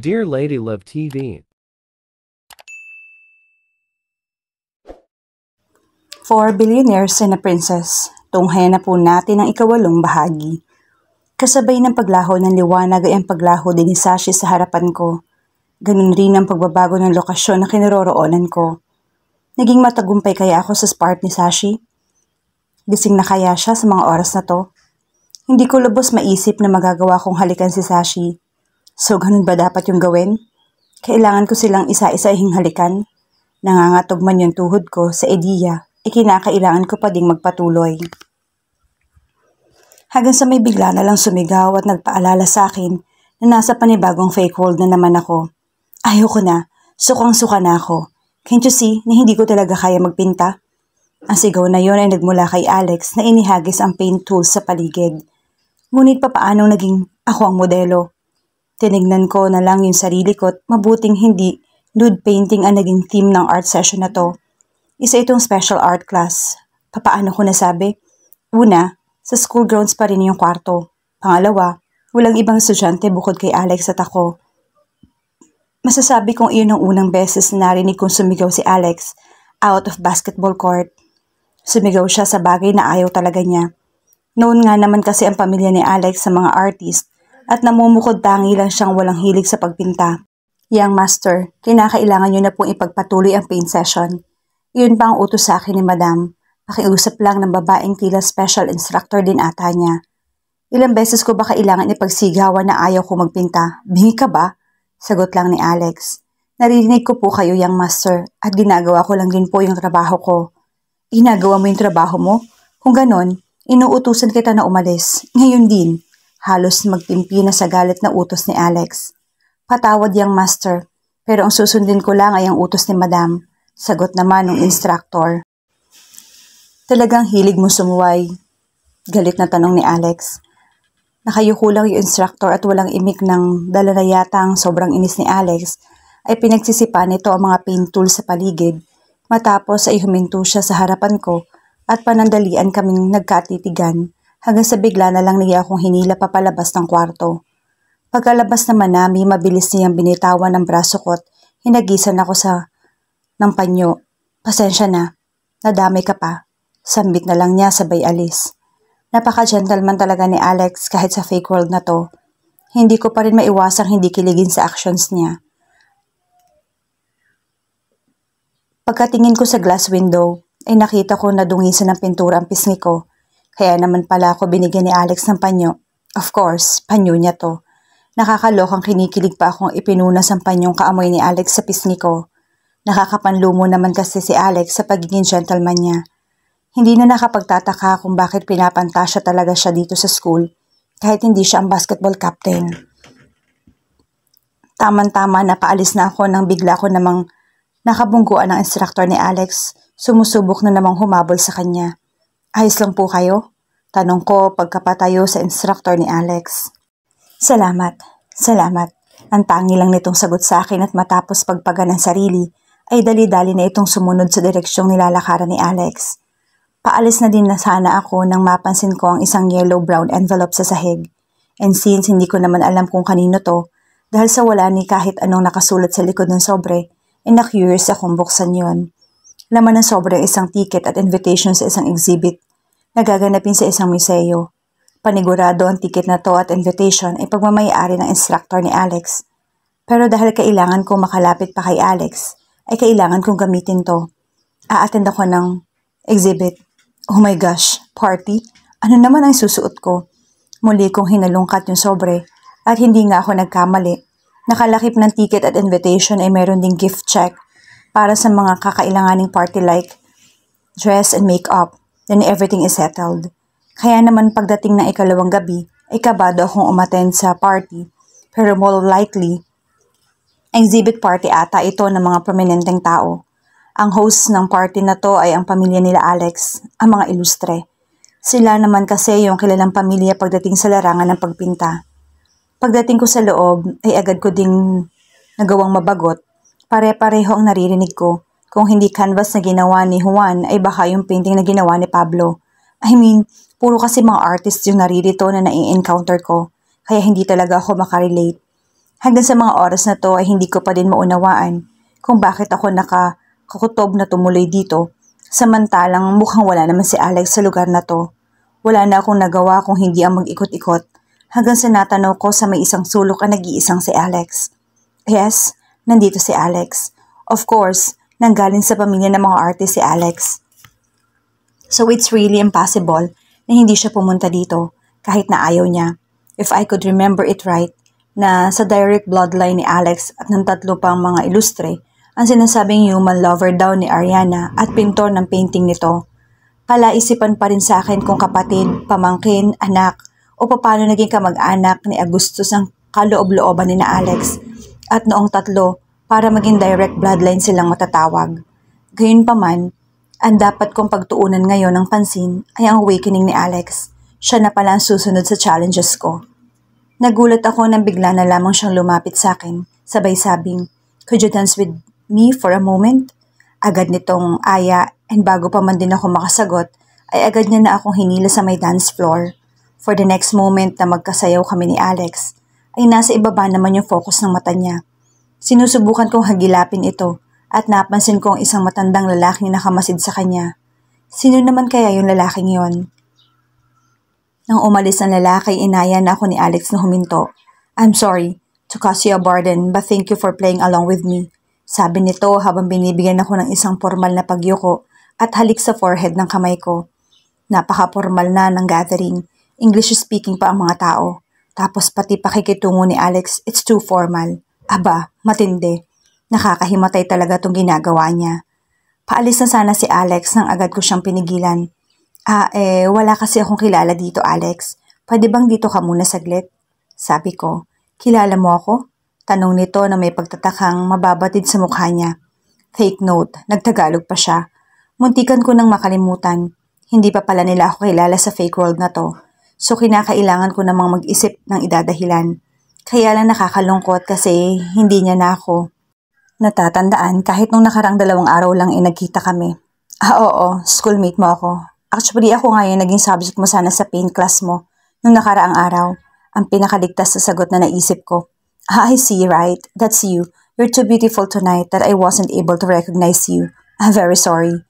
Dear Lady Love TV. For Billionaires and a Princess, tunghayan na po natin ang ikawalong bahagi. Kasabay ng paglaho ng liwanag ay ang paglaho din ni Sashi sa harapan ko. Ganun rin ang pagbabago ng lokasyon na kinaroroonan ko. Naging matagumpay kaya ako sa sport ni Sashi? Gising na kaya siya sa mga oras na to? Hindi ko lubos maisip na magagawa kong halikan si Sashi. So ganun ba dapat yung gawin? Kailangan ko silang isa-isahing halikan? Nangangatog man yung tuhod ko sa ideya, kinakailangan ko pa ding magpatuloy. Hanggang sa may bigla na lang sumigaw at nagpaalala sa akin na nasa panibagong fake world na naman ako. Ayoko na, sukang-suka na ako. Can't you see na hindi ko talaga kaya magpinta? Ang sigaw na yon ay nagmula kay Alex na inihagis ang paint tools sa paligid. Ngunit papaanong naging ako ang modelo? Tinignan ko na lang yung sarili ko at mabuting hindi nude painting ang naging theme ng art session na to. Isa itong special art class. Papaano ko nasabi? Una, sa school grounds pa rin yung kwarto. Pangalawa, walang ibang estudyante bukod kay Alex at ako. Masasabi kong iyon ang unang beses na narinig kong sumigaw si Alex out of basketball court. Sumigaw siya sa bagay na ayaw talaga niya. Noon nga naman kasi ang pamilya ni Alex sa mga artist at namumukod tangi lang siyang walang hilig sa pagpinta. Young master, kinakailangan niyo na pong ipagpatuloy ang paint session. Iyon pa ang utos sa akin ni Madam. Pakiusap lang ng babaeng tila special instructor din ata niya. Ilang beses ko ba kailangan ipagsigawan na ayaw ko magpinta? Bingi ka ba? Sagot lang ni Alex. Narinig ko po kayo, young master, at ginagawa ko lang din po yung trabaho ko. Ginagawa mo yung trabaho mo? Kung ganon, inuutusan kita na umalis. Ngayon din. Halos magtimpi na sa galit na utos ni Alex. Patawad, young master, pero ang susundin ko lang ay ang utos ni Madam. Sagot naman ng instructor. Talagang hilig mo sumuway? Galit na tanong ni Alex. Nakayuko lang yung instructor at walang imik ng dala na yata ang sobrang inis ni Alex ay pinagsisipan nito ang mga paint tools sa paligid. Matapos ay huminto siya sa harapan ko at panandalian kaming nagkatitigan hanggang sa bigla na lang niya akong hinila papalabas ng kwarto. Pagkalabas naman namin, mabilis niyang binitawan ng braso ko at hinagisan ako ng panyo. Pasensya na, nadamay ka pa. Sambit na lang niya sabay alis. Napaka-gentleman talaga ni Alex kahit sa fake world na to. Hindi ko pa rin maiwasang hindi kiligin sa actions niya. Pagkatingin ko sa glass window, ay nakita ko na dungisan ng pintura ang pisngi ko. Kaya naman pala ako binigyan ni Alex ng panyo. Of course, panyo niya to. Nakakalokang kinikilig pa akong ipinunas ang panyong kaamoy ni Alex sa pisngi ko. Nakakapanlumo naman kasi si Alex sa pagiging gentleman niya. Hindi na nakapagtataka kung bakit pinapantasya talaga siya dito sa school kahit hindi siya ang basketball captain. Taman-tama na paalis na ako nang bigla ko namang nakabungguan ng instructor ni Alex. Sumusubok na namang humabol sa kanya. Ayos lang po kayo? Tanong ko pagkapatayo sa instructor ni Alex. Salamat. Ang tangi lang nitong sagot sa akin at matapos pagpaga ng sarili ay dali-dali na itong sumunod sa direksyong nilalakaran ni Alex. Paalis na din na sana ako nang mapansin ko ang isang yellow-brown envelope sa sahig. And since hindi ko naman alam kung kanino to, dahil sa wala ni kahit anong nakasulat sa likod ng sobre, na-curious akong buksan yon. Laman ng sobre ang isang ticket at invitation sa isang exhibit na gaganapin sa isang museo. Panigurado ang ticket na to at invitation ay pagmamayari ng instructor ni Alex. Pero dahil kailangan kong makalapit pa kay Alex, ay kailangan kong gamitin to. A-attend ako ng exhibit. Oh my gosh, party? Ano naman ang susuot ko? Muli kong hinalungkat yung sobre at hindi nga ako nagkamali. Nakalakip ng ticket at invitation ay meron ding gift check para sa mga kakailanganing party like dress and makeup. Then everything is settled. Kaya naman pagdating ng ikalawang gabi ay kabado akong umattend sa party. Pero more likely, exhibit party ata ito ng mga prominenteng tao. Ang host ng party na to ay ang pamilya nila Alex, ang mga ilustre. Sila naman kasi yung kilalang pamilya pagdating sa larangan ng pagpinta. Pagdating ko sa loob ay agad ko ding nagawang mabagot. Pare-pareho ang naririnig ko. Kung hindi canvas na ginawa ni Juan ay baka yung painting na ginawa ni Pablo. I mean, puro kasi mga artist yung naririto na nai-encounter ko. Kaya hindi talaga ako makarelate. Hanggang sa mga oras na to ay hindi ko pa din maunawaan kung bakit ako nakakutob na tumuloy dito, samantalang mukhang wala naman si Alex sa lugar na to. Wala na akong nagawa kung hindi ang mag-ikot-ikot hanggang sa natanaw ko sa may isang sulok ang nag-iisang si Alex. Yes, nandito si Alex. Of course, nanggaling sa pamilya ng mga artist si Alex. So it's really impossible na hindi siya pumunta dito kahit na ayaw niya. If I could remember it right, na sa direct bloodline ni Alex at ng tatlo pang mga ilustre, ang sinasabing human lover daw ni Ariana at pintor ng painting nito. Palaisipan pa rin sa akin kung kapatid, pamangkin, anak, o paano naging kamag-anak ni Agustus ang kaloob-looban ni na Alex at noong tatlo para maging direct bloodline silang matatawag. Gayunpaman, ang dapat kong pagtuunan ngayon ng pansin ay ang awakening ni Alex. Siya na pala ang susunod sa challenges ko. Nagulat ako nang bigla na lamang siyang lumapit sa akin, sabay sabing, "Could you dance with me for a moment?" Agad nitong aya, and bago pa man din ako makasagot, ay agad niya na akong hinila sa may dance floor. For the next moment na magkasayaw kami ni Alex, ay nasa ibaba naman yung focus ng mata niya. Sinusubukan kong hagilapin ito at napansin kong isang matandang lalaking nakamasid sa kanya. Sino naman kaya yung lalaking yon? Nang umalis ang lalaki, inaya na ako ni Alex na huminto. "I'm sorry to cause you a burden, but thank you for playing along with me," sabi nito habang binibigyan ako ng isang formal na pagyuko at halik sa forehead ng kamay ko. Napaka-formal na ng gathering. English speaking pa ang mga tao. Tapos pati pakikitungo ni Alex, it's too formal. Aba, matindi. Nakakahimatay talaga itong ginagawa niya. Paalis na sana si Alex nang agad ko siyang pinigilan. Wala kasi akong kilala dito, Alex. Pwede bang dito ka muna saglit? Sabi ko. "Kilala mo ako?" Tanong nito na may pagtatakang mababatid sa mukha niya. Take note, nagtagalog pa siya. Muntikan ko nang makalimutan. Hindi pa pala nila ako kilala sa fake world na to. So kinakailangan ko namang mag-isip ng idadahilan. Kaya lang nakakalungkot kasi hindi niya na ako natatandaan kahit nung nakarang 2 araw lang ay nagkita kami. Oo, schoolmate mo ako. Actually ako nga yung naging subject mo sana sa paint class mo nung nakaraang araw. Ang pinakaligtas na sagot na naisip ko. I see, right? That's you. You're too beautiful tonight that I wasn't able to recognize you. I'm very sorry.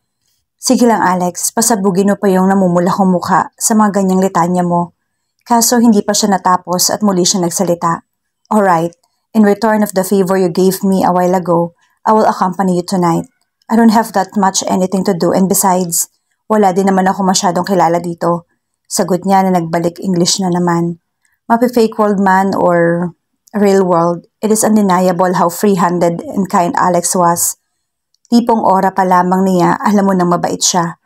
Sige lang Alex, pasabugin mo pa yung namumula kong mukha sa mga ganyang litanya mo. Kaso hindi pa siya natapos at muli siya nagsalita. Alright, in return of the favor you gave me a while ago, I will accompany you tonight. I don't have that much anything to do and besides, wala din naman ako masyadong kilala dito. Sagot niya na nagbalik English na naman. Mapi-fake world man or real world, it is undeniable how free-handed and kind Alex was. Tipong ora pa lamang niya, alam mo nang mabait siya.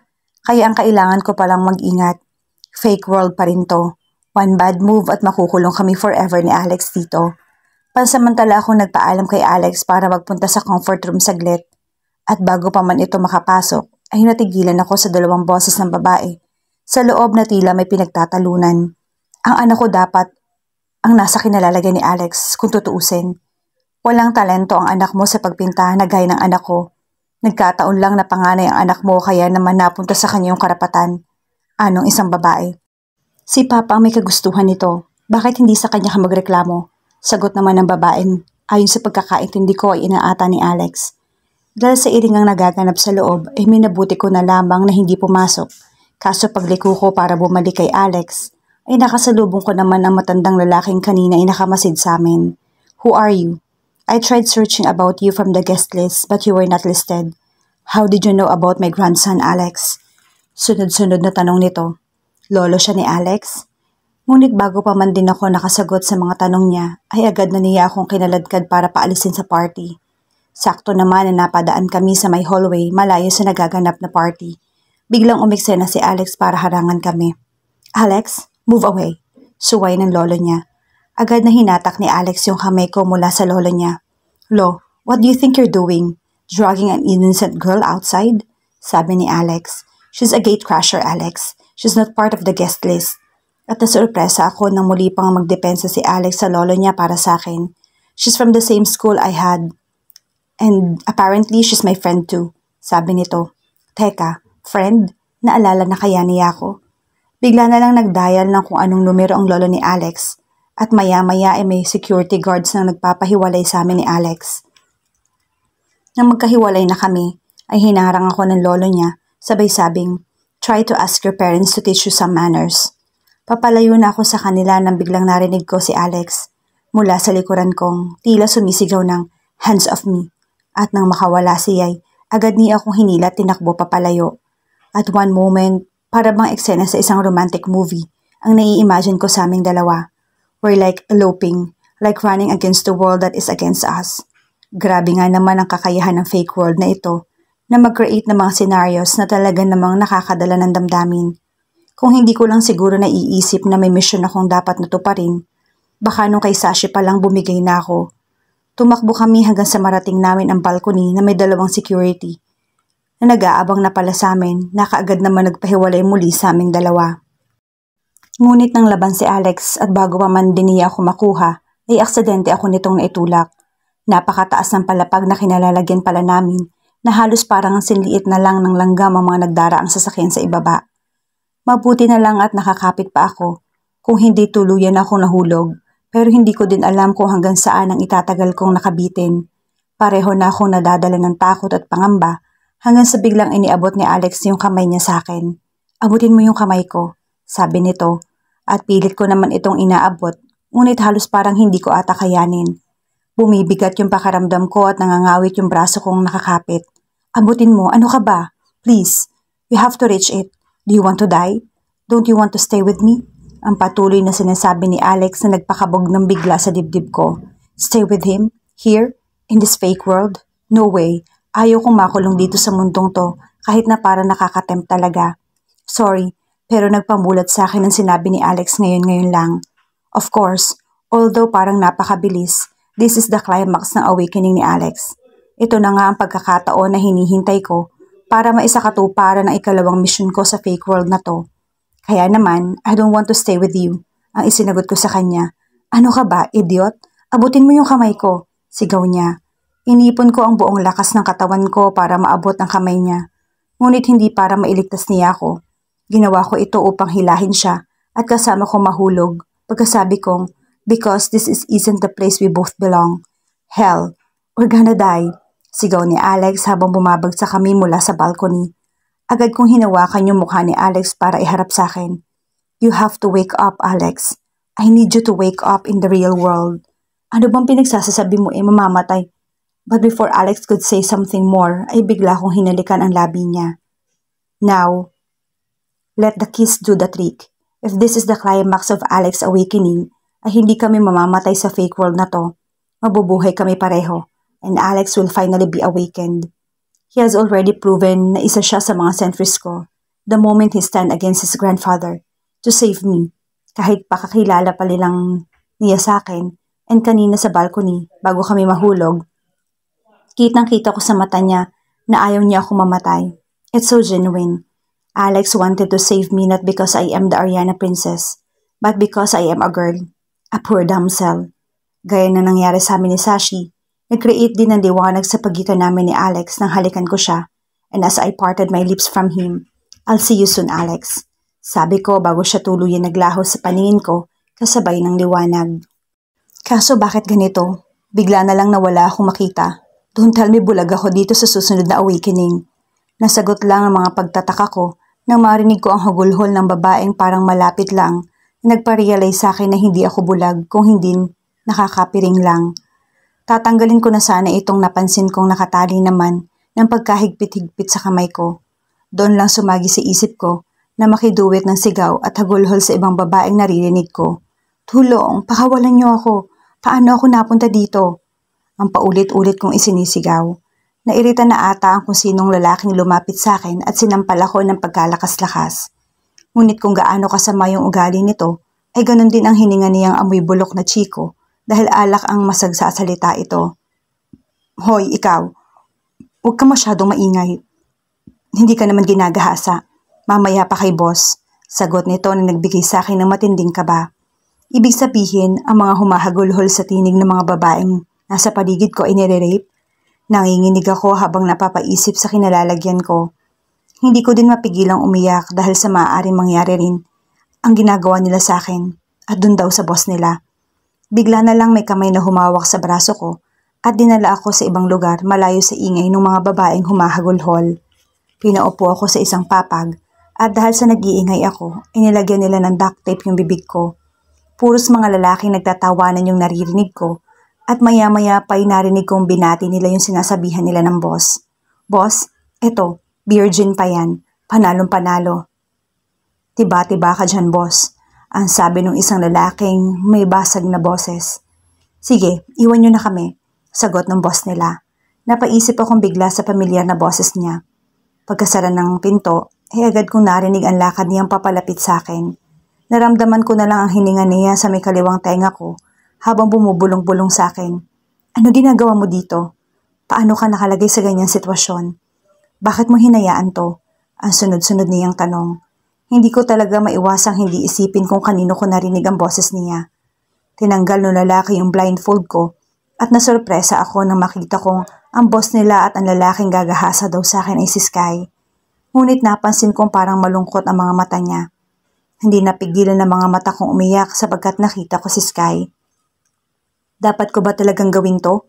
Kaya ang kailangan ko palang mag-ingat. Fake world pa rin to. One bad move at makukulong kami forever ni Alex dito. Pansamantala akong nagpaalam kay Alex para magpunta sa comfort room saglit. At bago pa man ito makapasok, ay natigilan ako sa 2 boses ng babae. Sa loob na tila may pinagtatalunan. Ang anak ko dapat ang nasa kinalalagyan ni Alex kung tutuusin. Walang talento ang anak mo sa pagpinta na gaya ng anak ko. Nagkataon lang na panganay ang anak mo kaya naman napunta sa kanya yung karapatan. Anong isang babae? Si Papa ang may kagustuhan nito. Bakit hindi sa kanya ka magreklamo? Sagot naman ng babaeng ayon sa pagkakaintindi ko ay inaata ni Alex. Dahil sa iringang nagaganap sa loob ay minabuti ko na lamang na hindi pumasok. Kaso pagliko ko para bumalik kay Alex ay nakasalubong ko naman ang matandang lalaking kanina ay nakamasid sa amin. Who are you? I tried searching about you from the guest list but you were not listed. How did you know about my grandson, Alex? Sunod-sunod na tanong nito. Lolo siya ni Alex? Ngunit bago pa man din ako nakasagot sa mga tanong niya, ay agad na niya akong kinaladkad para paalisin sa party. Sakto naman na napadaan kami sa may hallway malayo sa nagaganap na party. Biglang umiksena si Alex para harangan kami. Alex, move away. Suway ng lolo niya. Agad na hinatak ni Alex yung kamay ko mula sa lolo niya. Lo, what do you think you're doing? Dragging an innocent girl outside? Sabi ni Alex. She's a gatecrasher, Alex. She's not part of the guest list. At nasurpresa ako nang muli pang magdepensa si Alex sa lolo niya para sa akin. She's from the same school I had. And apparently she's my friend too. Sabi nito. Teka, friend? Naalala na kaya niya ako? Bigla na lang nag-dial ng kung anong numero ang lolo ni Alex. At maya-maya ay may security guards na nagpapahiwalay sa amin ni Alex. Nang magkahiwalay na kami, ay hinarang ako ng lolo niya, sabay sabing, "Try to ask your parents to teach you some manners." Papalayo na ako sa kanila nang biglang narinig ko si Alex. Mula sa likuran kong tila sumisigaw ng, "Hands off me." At nang makawala siya, agad niya akong hinila at tinakbo papalayo. At one moment, para bang eksena sa isang romantic movie, ang nai-imagine ko sa aming dalawa. We're like eloping, like running against the world that is against us. Grabe nga naman ang kakayahan ng fake world na ito, na mag-create ng mga scenarios na talaga namang nakakadala ng damdamin. Kung hindi ko lang siguro naiisip na may mission akong dapat natuparin, baka nung kay Sashi pa lang bumigay na ako. Tumakbo kami hanggang sa marating namin ang balcony na may 2 security, na nag-aabang na pala sa amin, na kaagad naman nagpahiwalay muli sa aming dalawa. Ngunit nang laban si Alex at bago pa man din niya ako makuha, ay aksidente ako nitong naitulak. Napakataas ng palapag na kinalalagyan pala namin, na halos parang sinliit na lang ng langgam ang mga nagdaraang sasakyan sa ibaba. Mabuti na lang at nakakapit pa ako, kung hindi tuluyan ako nahulog, pero hindi ko din alam kung hanggang saan ang itatagal kong nakabitin. Pareho na akong nadadala ng takot at pangamba, hanggang sa biglang iniabot ni Alex yung kamay niya sa akin. "Abutin mo yung kamay ko," sabi nito, at pilit ko naman itong inaabot, ngunit halos parang hindi ko ata kayanin. Bumibigat yung pakaramdam ko at nangangawit yung braso kong nakakapit. "Abutin mo, ano ka ba? Please, you have to reach it. Do you want to die? Don't you want to stay with me?" Ang patuloy na sinasabi ni Alex na nagpakabog ng bigla sa dibdib ko. Stay with him? Here? In this fake world? No way. Ayaw kong makulong dito sa mundong to, kahit na para nakakatempt talaga. Sorry, pero nagpamulat sa akin ang sinabi ni Alex ngayon lang. Of course, although parang napakabilis, this is the climax ng awakening ni Alex. Ito na nga ang pagkakataon na hinihintay ko para maisakatuparan ang ikalawang mission ko sa fake world na to. Kaya naman, I don't want to stay with you, ang isinagot ko sa kanya. "Ano ka ba, idiot? Abutin mo yung kamay ko," sigaw niya. Inipon ko ang buong lakas ng katawan ko para maabot ang kamay niya. Ngunit hindi para mailigtas niya ako. Ginawa ko ito upang hilahin siya at kasama ko mahulog pagkasabi kong, "Because this isn't the place we both belong. Hell, we're gonna die," sigaw ni Alex habang bumabagsak kami mula sa balcony. Agad kong hinawakan yung mukha ni Alex para iharap sa akin. "You have to wake up, Alex. I need you to wake up in the real world." "Ano bang pinagsasasabi mo, mamamatay?" But before Alex could say something more, ay bigla kong hinalikan ang labi niya. "Now, let the kiss do the trick. If this is the climax of Alex's awakening, ay hindi kami mamamatay sa fake world na to. Mabubuhay kami pareho, and Alex will finally be awakened. He has already proven na isa siya sa mga sentries ko, the moment he stand against his grandfather, to save me, kahit pakakilala pa nilang niya sa akin, and kanina sa balcony, bago kami mahulog, kitang-kita ko sa mata niya na ayaw niya akong mamatay. It's so genuine. Alex wanted to save me not because I am the Ariana princess, but because I am a girl, a poor damsel. Gaya na nangyari sa amin ni Sashi, nag-create din ng liwanag sa pagitan namin ni Alex nang halikan ko siya, and as I parted my lips from him, "I'll see you soon, Alex," sabi ko bago siya tuluyan naglaho sa paningin ko kasabay ng liwanag. Kaso bakit ganito? Bigla na lang nawala akong makita. Don't tell me bulag ako dito sa susunod na awakening. Nasagot lang ang mga pagtataka ko nang marinig ko ang hagulhol ng babaeng parang malapit lang na nagpa-realize sa akin na hindi ako bulag kung hindi nakakapiring lang. Tatanggalin ko na sana itong napansin kong nakatali naman ng pagkahigpit-higpit sa kamay ko. Doon lang sumagi sa isip ko na makiduwit ng sigaw at hagulhol sa ibang babaeng naririnig ko. "Tulong, pakawalan niyo ako. Paano ako napunta dito?" Ang paulit-ulit kong isinisigaw. Nairita na ata ang kung sinong lalaking lumapit sa akin at sinampal ako ng pagkalakas-lakas. Ngunit kung gaano kasama yung ugali nito, ay ganun din ang hininga niyang amoy bulok na chiko dahil alak ang masagsasalita ito. "Hoy, ikaw, huwag ka masyadong maingay. Hindi ka naman ginagahasa. Mamaya pa kay boss," sagot nito na nagbigay sa akin ng matinding kaba. Ibig sabihin, ang mga humahagulhol sa tinig ng mga babaeng nasa paligid ko ay nire-rape? Nanginginig ako habang napapaisip sa kinalalagyan ko. Hindi ko din mapigilang umiyak dahil sa maaaring mangyari rin ang ginagawa nila sa akin at dun daw sa boss nila. Bigla na lang may kamay na humawak sa braso ko at dinala ako sa ibang lugar malayo sa ingay ng mga babaeng humahagulhol. Pinaupo ako sa isang papag at dahil sa nag-iingay ako, inilagyan nila ng duct tape yung bibig ko. Puros mga lalaking nagtatawanan yung naririnig ko at maya-maya pa'y narinig kong binati nila yung sinasabihan nila ng boss. Boss, eto, virgin pa yan, panalong panalo. Tiba-tiba ka dyan, boss. Ang sabi ng isang lalaking may basag na boses. Sige, iwan nyo na kami, sagot ng boss nila. Napaisip akong bigla sa pamilyar na boses niya. Pagkasara ng pinto, agad kong narinig ang lakad niyang papalapit sa akin. Naramdaman ko na lang ang hininga niya sa may kaliwang tenga ko habang bumubulong-bulong sa akin. Ano ginagawa mo dito? Paano ka nakalagay sa ganyang sitwasyon? Bakit mo hinayaan to? Ang sunod-sunod niyang tanong. Hindi ko talaga maiwasang hindi isipin kung kanino ko narinig ang boses niya. Tinanggal no lalaki yung blindfold ko at nasurpresa ako nang makita kong ang boss nila at ang lalaking gagahasa daw sa akin ay si Sky. Ngunit napansin kong parang malungkot ang mga mata niya. Hindi napigilan ng mga mata kong umiyak sapagkat nakita ko si Sky. Dapat ko ba talagang gawin to?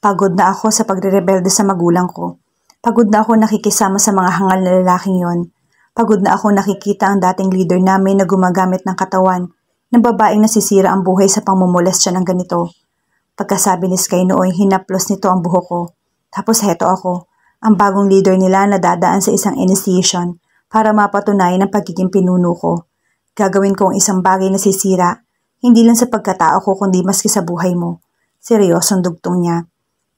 Pagod na ako sa pagre-rebelde sa magulang ko. Pagod na ako nakikisama sa mga hangal na lalaking yon. Pagod na ako nakikita ang dating leader namin na gumagamit ng katawan ng babaeng nasisira ang buhay sa pangmumolestya ng ganito. Pagkasabi ni Sky nooy, hinaplos nito ang buhok ko. Tapos heto ako, ang bagong leader nila na dadaan sa isang initiation para mapatunayan ang pagiging pinuno ko. Gagawin ko ang isang bagay na sisira, hindi lang sa pagkatao ko kundi maski sa buhay mo. Seryosong dugtong niya.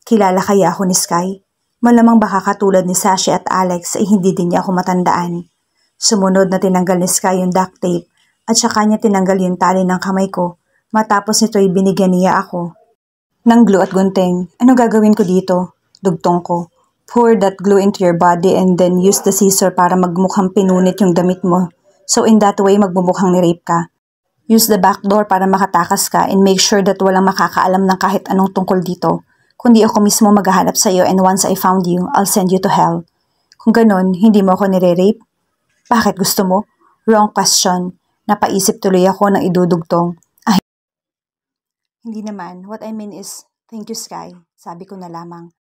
Kilala kaya ako ni Sky? Malamang baka katulad ni Sashi at Alex ay hindi din niya ako matandaan. Sumunod na tinanggal ni Sky yung duct tape at saka niya tinanggal yung tali ng kamay ko. Matapos nito ay binigyan niya ako ng glue at gunting. Ano gagawin ko dito? Dugtong ko. Pour that glue into your body and then use the scissor para magmukhang pinunit yung damit mo. So in that way, magmumukhang ni-rape ka. Use the back door para makatakas ka and make sure that walang makakaalam ng kahit anong tungkol dito. Kundi ako mismo maghahanap sa iyo and once I found you, I'll send you to hell. Kung ganun, hindi mo ako nire-rape? Bakit gusto mo? Wrong question. Napaisip tuloy ako ng idudugtong. Hindi naman. What I mean is, thank you, Sky. Sabi ko na lamang.